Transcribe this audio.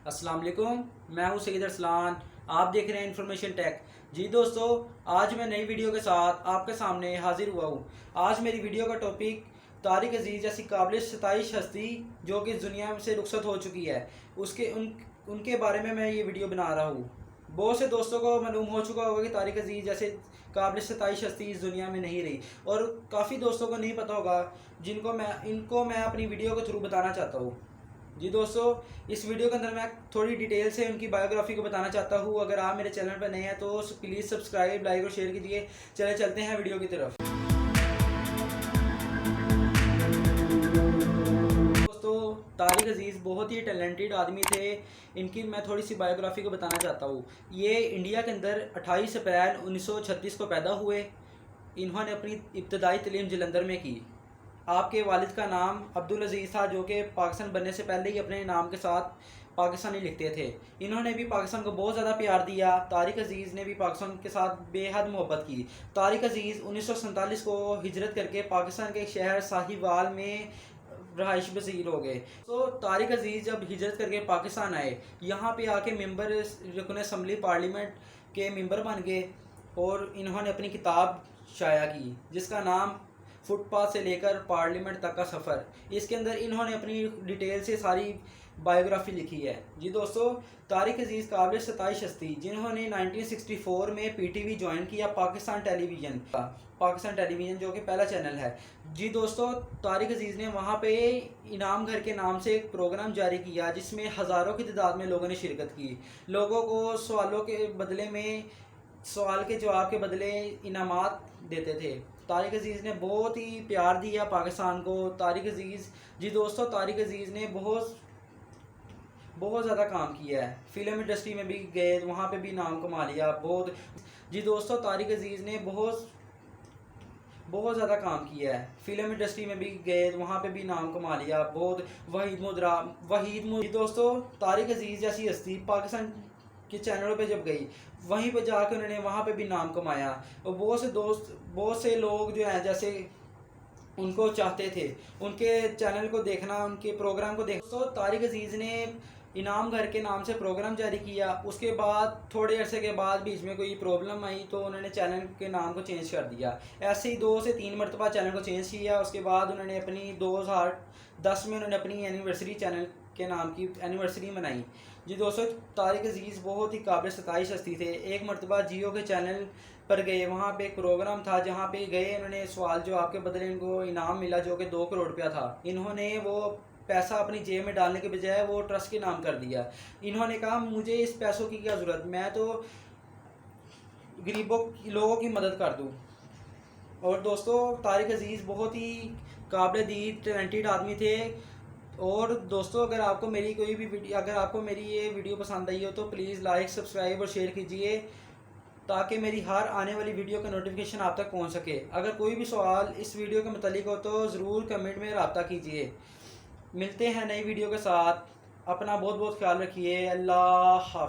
अस्सलाम वालेकुम, मैं हूं सईद अरसलान। आप देख रहे हैं इन्फॉर्मेशन टेक। जी दोस्तों, आज मैं नई वीडियो के साथ आपके सामने हाजिर हुआ हूं। आज मेरी वीडियो का टॉपिक तारिक अजीज़ जैसी काबिल सताइश हस्ती जो कि इस दुनिया से रुखसत हो चुकी है उनके बारे में मैं ये वीडियो बना रहा हूँ। बहुत से दोस्तों को मालूम हो चुका होगा कि तारिक अजीज़ जैसे काबिल सताइश हस्ती इस दुनिया में नहीं रही, और काफ़ी दोस्तों को नहीं पता होगा इनको मैं अपनी वीडियो के थ्रू बताना चाहता हूँ। जी दोस्तों, इस वीडियो के अंदर मैं थोड़ी डिटेल से उनकी बायोग्राफी को बताना चाहता हूँ। अगर आप मेरे चैनल पर नए हैं तो प्लीज़ सब्सक्राइब, लाइक और शेयर कीजिए। चले चलते हैं वीडियो की तरफ। दोस्तों, तारिक अजीज़ बहुत ही टैलेंटेड आदमी थे। इनकी मैं थोड़ी सी बायोग्राफी को बताना चाहता हूँ। ये इंडिया के अंदर 28 अप्रैल 1936 को पैदा हुए। इन्होंने अपनी इब्तदाई तालीम जलंधर में की। आपके वालिद का नाम अब्दुल अजीज़ था, जो कि पाकिस्तान बनने से पहले ही अपने नाम के साथ पाकिस्तानी लिखते थे। इन्होंने भी पाकिस्तान को बहुत ज़्यादा प्यार दिया। तारिक अजीज़ ने भी पाकिस्तान के साथ बेहद मोहब्बत की। तारिक अजीज़ 1947 को हिजरत करके पाकिस्तान के एक शहर साहिवाल में रहाइश पसीर हो गए। तो तारिक अजीज़ जब हिजरत करके पाकिस्तान आए, यहाँ पे आके मेंबर रुकन असम्बली पार्लियामेंट के मेंबर बन गए, और इन्होंने अपनी किताब शाया की जिसका नाम फुटपाथ से लेकर पार्लियामेंट तक का सफ़र। इसके अंदर इन्होंने अपनी डिटेल से सारी बायोग्राफी लिखी है। जी दोस्तों, तारिक अजीज़ काबिल सताइश हस्ती जिन्होंने 1964 में पीटीवी ज्वाइन किया, पाकिस्तान टेलीविज़न जो कि पहला चैनल है। जी दोस्तों, तारिक अजीज़ ने वहाँ पे इनाम घर के नाम से एक प्रोग्राम जारी किया जिसमें हज़ारों की तादाद में लोगों ने शिरकत की। लोगों को सवाल के जवाब के बदले इनामात देते थे। तारिक अजीज़ ने बहुत ही प्यार दिया पाकिस्तान को। जी दोस्तों, तारिक अजीज़ ने बहुत ज़्यादा काम किया है। फ़िल्म इंडस्ट्री में भी गए, वहाँ पे भी नाम कमा लिया बहुत। जी दोस्तों, तारिक अजीज़ ने बहुत ज़्यादा काम किया है। फ़िल्म इंडस्ट्री में भी गए, वहाँ पे भी नाम कमा लिया बहुत। जी दोस्तों, तारिक अजीज़ जैसी हस्ती पाकिस्तान के चैनलों पे जब गई, वहीं पे जाकर उन्होंने वहाँ पे भी नाम कमाया। और बहुत से लोग जो हैं जैसे उनको चाहते थे, उनके चैनल को देखना, उनके प्रोग्राम को देखना। तो तारिक अजीज़ ने इनाम घर के नाम से प्रोग्राम जारी किया। उसके बाद थोड़े अरसे के बाद बीच में कोई प्रॉब्लम आई तो उन्होंने चैनल के नाम को चेंज कर दिया। ऐसे ही 2 से 3 मरतबा चैनल को चेंज किया। उसके बाद उन्होंने अपनी 2010 में उन्होंने अपनी एनिवर्सरी, चैनल के नाम की एनिवर्सरी मनाई। जी दोस्तों, तारिक अजीज़ बहुत ही काबिल सताइश हस्ती थे। एक मरतबा जियो के चैनल पर गए, वहाँ पे एक प्रोग्राम था जहाँ पे गए, उन्होंने सवाल जवाब के बदले इनको इनाम मिला जो कि 2 करोड़ रुपया था। इन्होंने वो पैसा अपनी जेब में डालने के बजाय वो ट्रस्ट के नाम कर दिया। इन्होंने कहा मुझे इस पैसों की क्या ज़रूरत, मैं तो लोगों की मदद कर दूँ। और दोस्तों, तारिक अजीज़ बहुत ही काबिल दीद टैलेंटेड आदमी थे। और दोस्तों, अगर आपको मेरी ये वीडियो पसंद आई हो तो प्लीज़ लाइक, सब्सक्राइब और शेयर कीजिए, ताकि मेरी हर आने वाली वीडियो का नोटिफिकेशन आप तक पहुंच सके। अगर कोई भी सवाल इस वीडियो के मुतालिक हो तो ज़रूर कमेंट में रब्ता कीजिए। मिलते हैं नई वीडियो के साथ। अपना बहुत बहुत ख्याल रखिए। अल्लाह हाफ़िज़।